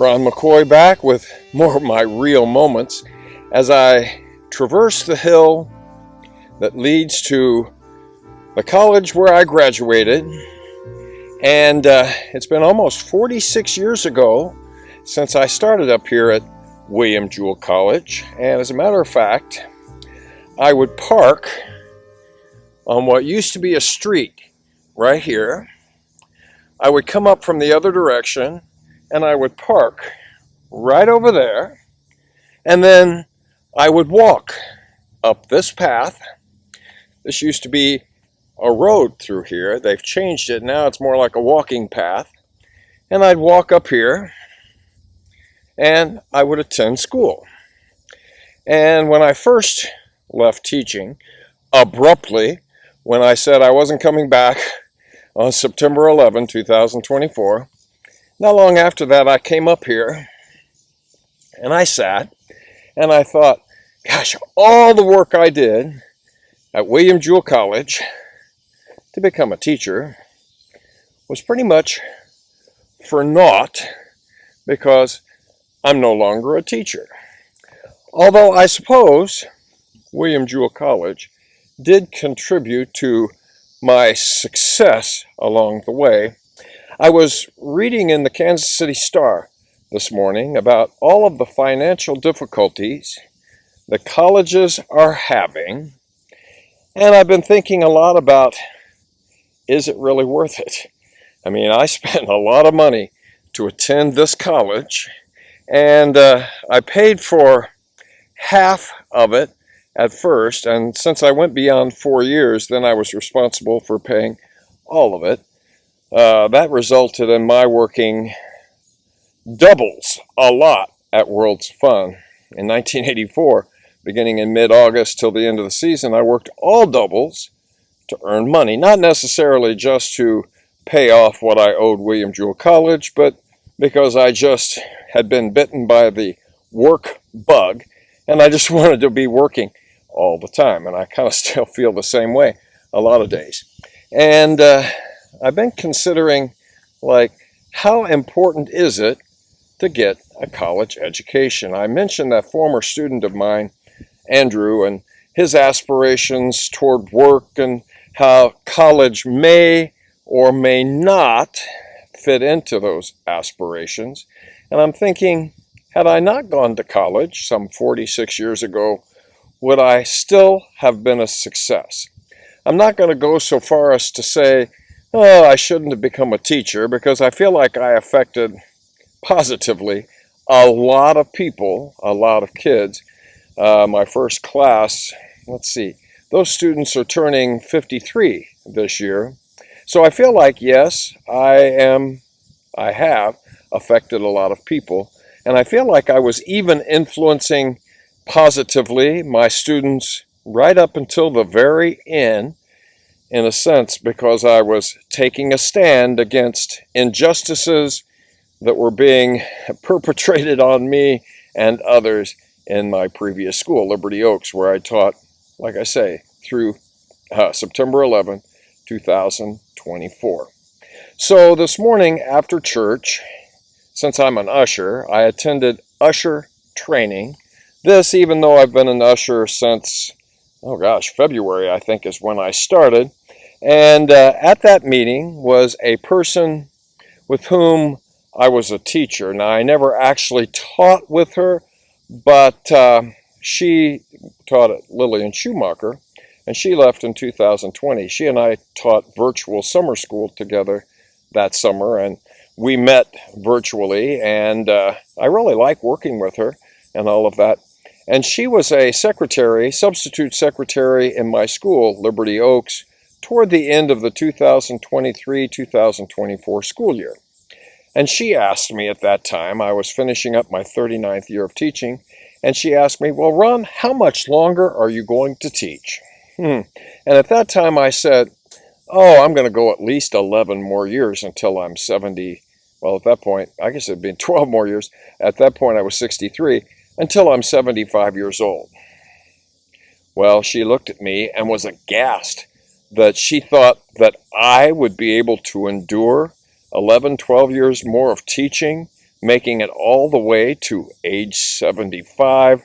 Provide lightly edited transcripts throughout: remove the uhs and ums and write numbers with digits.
Ron McCoy back with more of my real moments as I traverse the hill that leads to the college where I graduated. And it's been almost 46 years ago since I started up here at William Jewell College. And as a matter of fact, I would park on what used to be a street right here. I would come up from the other direction and I would park right over there, and then I would walk up this path. This used to be a road through here. They've changed it. Now it's more like a walking path. And I'd walk up here and I would attend school. And when I first left teaching, abruptly, when I said I wasn't coming back on September 11, 2024, not long after that, I came up here and I sat and I thought, gosh, all the work I did at William Jewell College to become a teacher was pretty much for naught because I'm no longer a teacher. Although I suppose William Jewell College did contribute to my success along the way. I was reading in the Kansas City Star this morning about all of the financial difficulties the colleges are having, and I've been thinking a lot about, is it really worth it? I mean, I spent a lot of money to attend this college, and I paid for half of it at first, and since I went beyond 4 years, then I was responsible for paying all of it. That resulted in my working doubles a lot at World's Fun. In 1984, beginning in mid-August till the end of the season, I worked all doubles to earn money, not necessarily just to pay off what I owed William Jewell College, but because I just had been bitten by the work bug, and I just wanted to be working all the time, and I kind of still feel the same way a lot of days. And I've been considering, like, how important is it to get a college education? I mentioned that former student of mine, Andrew, and his aspirations toward work and how college may or may not fit into those aspirations. And I'm thinking, had I not gone to college some 46 years ago, would I still have been a success? I'm not going to go so far as to say, oh, I shouldn't have become a teacher, because I feel like I affected positively a lot of people, a lot of kids. My first class, let's see, those students are turning 53 this year. So I feel like, yes, I have affected a lot of people. And I feel like I was even influencing positively my students right up until the very end, in a sense, because I was taking a stand against injustices that were being perpetrated on me and others in my previous school, Liberty Oaks, where I taught, like I say, through September 11, 2024. So this morning after church, since I'm an usher, I attended usher training. This, even though I've been an usher since, February, I think, is when I started. And at that meeting was a person with whom I was a teacher. Now, I never actually taught with her, but she taught at Lillian Schumacher, and she left in 2020. She and I taught virtual summer school together that summer, and we met virtually, and I really like working with her and all of that. And she was a secretary, substitute secretary in my school, Liberty Oaks, toward the end of the 2023-2024 school year. And she asked me at that time, I was finishing up my 39th year of teaching, and she asked me, well, Ron, how much longer are you going to teach? And at that time I said, oh, I'm going to go at least 11 more years until I'm 70. Well, at that point, I guess it'd been 12 more years. At that point, I was 63, until I'm 75 years old. Well, she looked at me and was aghast that she thought that I would be able to endure 11, 12 years more of teaching making it all the way to age 75.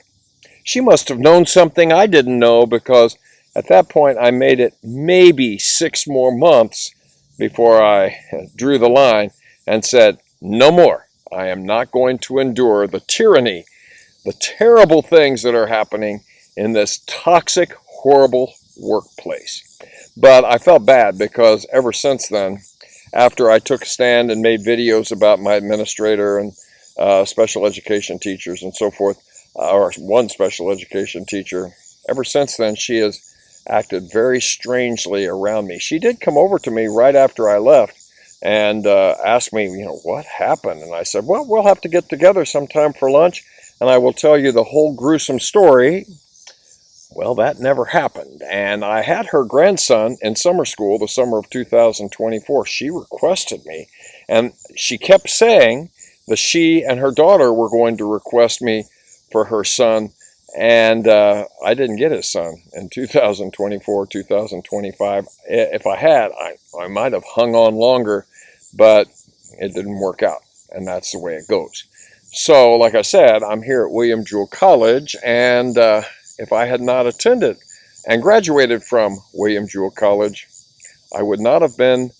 She must have known something I didn't know, because at that point I made it maybe 6 more months before I drew the line and said, no more. I am not going to endure the tyranny, the terrible things that are happening in this toxic, horrible workplace. But I felt bad, because ever since then, after I took a stand and made videos about my administrator and special education teachers and so forth, or one special education teacher, ever since then she has acted very strangely around me. She did come over to me right after I left and asked me, what happened? And I said, well, we'll have to get together sometime for lunch and I will tell you the whole gruesome story. Well, that never happened. And I had her grandson in summer school the summer of 2024. She requested me, and she kept saying that she and her daughter were going to request me for her son. And I didn't get his son in 2024, 2025. If I had, I might have hung on longer, but it didn't work out. And that's the way it goes. So, like I said, I'm here at William Jewell College, and if I had not attended and graduated from William Jewell College, I would not have been,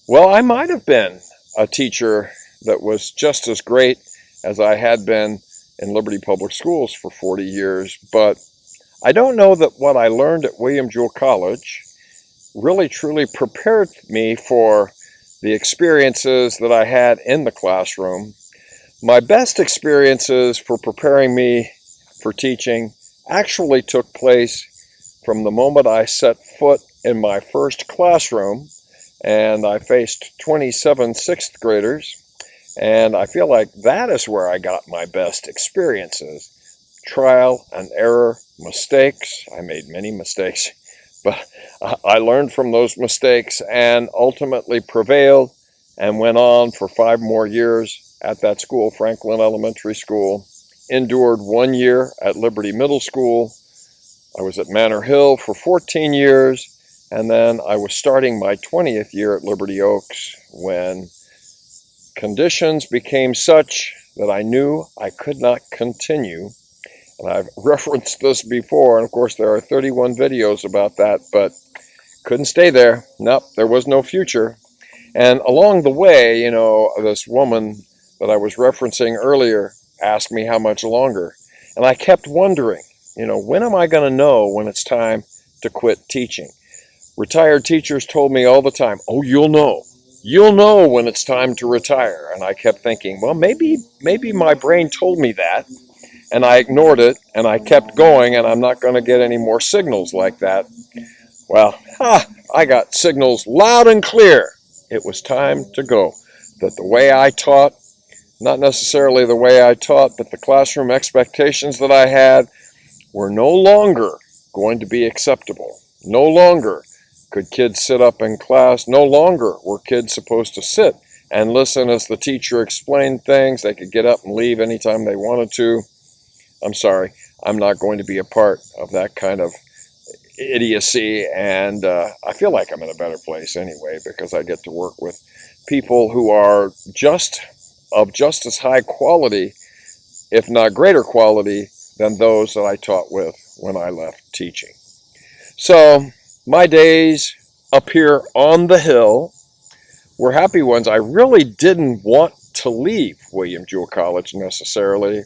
well, I might have been a teacher that was just as great as I had been in Liberty Public Schools for 40 years. But I don't know that what I learned at William Jewell College really truly prepared me for the experiences that I had in the classroom. My best experiences for preparing me for teaching actually took place from the moment I set foot in my first classroom, and I faced 27 sixth graders, and I feel like that is where I got my best experiences. Trial and error, mistakes. I made many mistakes, but I learned from those mistakes and ultimately prevailed and went on for 5 more years at that school, Franklin Elementary School. Endured 1 year at Liberty Middle School. I was at Manor Hill for 14 years, and then I was starting my 20th year at Liberty Oaks when conditions became such that I knew I could not continue. And I've referenced this before, and of course there are 31 videos about that, but couldn't stay there. Nope, there was no future. And along the way, this woman that I was referencing earlier asked me how much longer. And I kept wondering, when am I going to know when it's time to quit teaching? Retired teachers told me all the time, oh, you'll know. You'll know when it's time to retire. And I kept thinking, well, maybe my brain told me that, and I ignored it, and I kept going, and I'm not going to get any more signals like that. Well, I got signals loud and clear. It was time to go. That the way I taught, not necessarily the way I taught, but the classroom expectations that I had were no longer going to be acceptable. No longer could kids sit up in class. No longer were kids supposed to sit and listen as the teacher explained things. They could get up and leave anytime they wanted to. I'm sorry, I'm not going to be a part of that kind of idiocy, and I feel like I'm in a better place anyway, because I get to work with people who are of just as high quality, if not greater quality, than those that I taught with when I left teaching. So my days up here on the hill were happy ones. I really didn't want to leave William Jewell College necessarily.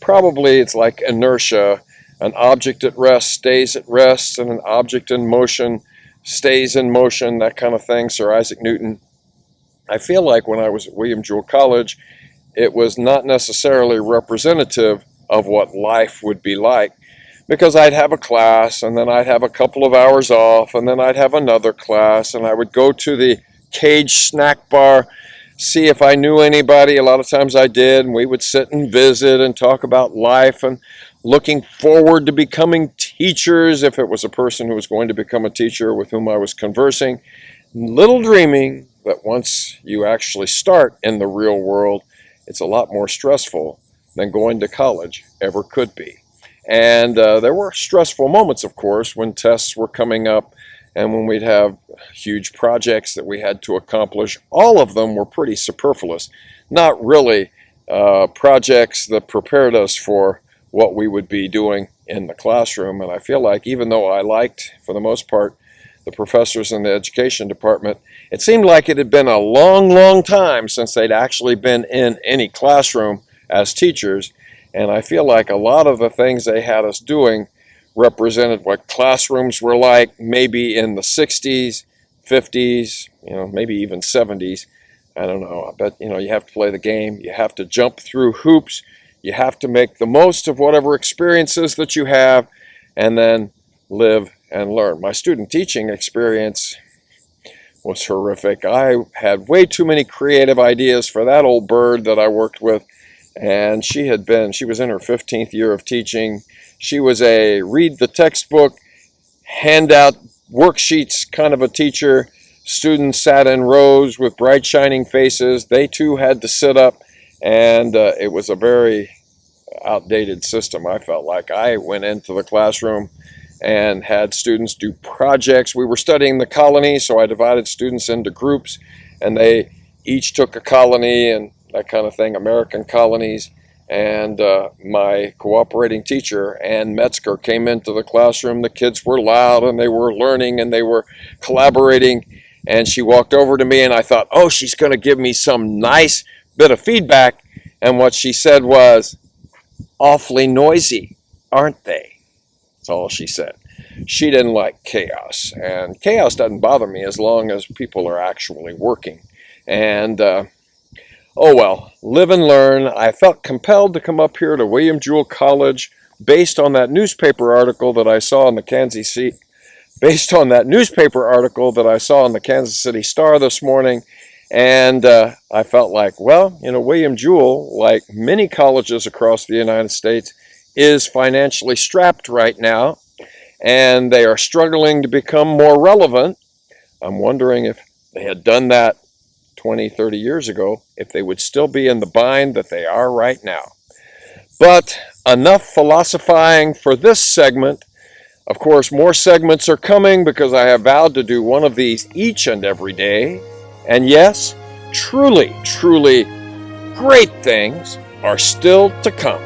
Probably it's like inertia. An object at rest stays at rest, and an object in motion stays in motion, that kind of thing. Sir Isaac Newton. I feel like when I was at William Jewell College, it was not necessarily representative of what life would be like, because I'd have a class, and then I'd have a couple of hours off, and then I'd have another class, and I would go to the Cage snack bar, see if I knew anybody. A lot of times I did, and we would sit and visit and talk about life and looking forward to becoming teachers, if it was a person who was going to become a teacher with whom I was conversing, little dreaming that once you actually start in the real world, it's a lot more stressful than going to college ever could be. And there were stressful moments, of course, when tests were coming up and when we'd have huge projects that we had to accomplish. All of them were pretty superfluous, not really projects that prepared us for what we would be doing in the classroom. And I feel like even though I liked, for the most part, the professors in the education department, it seemed like it had been a long, long time since they'd actually been in any classroom as teachers. And I feel like a lot of the things they had us doing represented what classrooms were like maybe in the 60s, 50s, maybe even 70s. I don't know. But, you have to play the game. You have to jump through hoops. You have to make the most of whatever experiences that you have and then live and learn. My student teaching experience was horrific. I had way too many creative ideas for that old bird that I worked with. And she was in her 15th year of teaching. She was a read the textbook, hand out worksheets kind of a teacher. Students sat in rows with bright shining faces. They too had to sit up, and it was a very outdated system. I felt like I went into the classroom and had students do projects. We were studying the colony, so I divided students into groups, and they each took a colony and that kind of thing, American colonies. And my cooperating teacher, Ann Metzger, came into the classroom. The kids were loud and they were learning and they were collaborating. And she walked over to me and I thought, oh, she's going to give me some nice bit of feedback. And what she said was, awfully noisy, aren't they? That's all she said. She didn't like chaos. And chaos doesn't bother me as long as people are actually working. And oh well, live and learn. I felt compelled to come up here to William Jewell College based on that newspaper article that I saw in the Kansas City Star this morning. And I felt like, well, William Jewell, like many colleges across the United States, is financially strapped right now, and they are struggling to become more relevant. I'm wondering if they had done that 20, 30 years ago, if they would still be in the bind that they are right now. But enough philosophizing for this segment. Of course, more segments are coming because I have vowed to do one of these each and every day. And yes, truly, truly great things are still to come.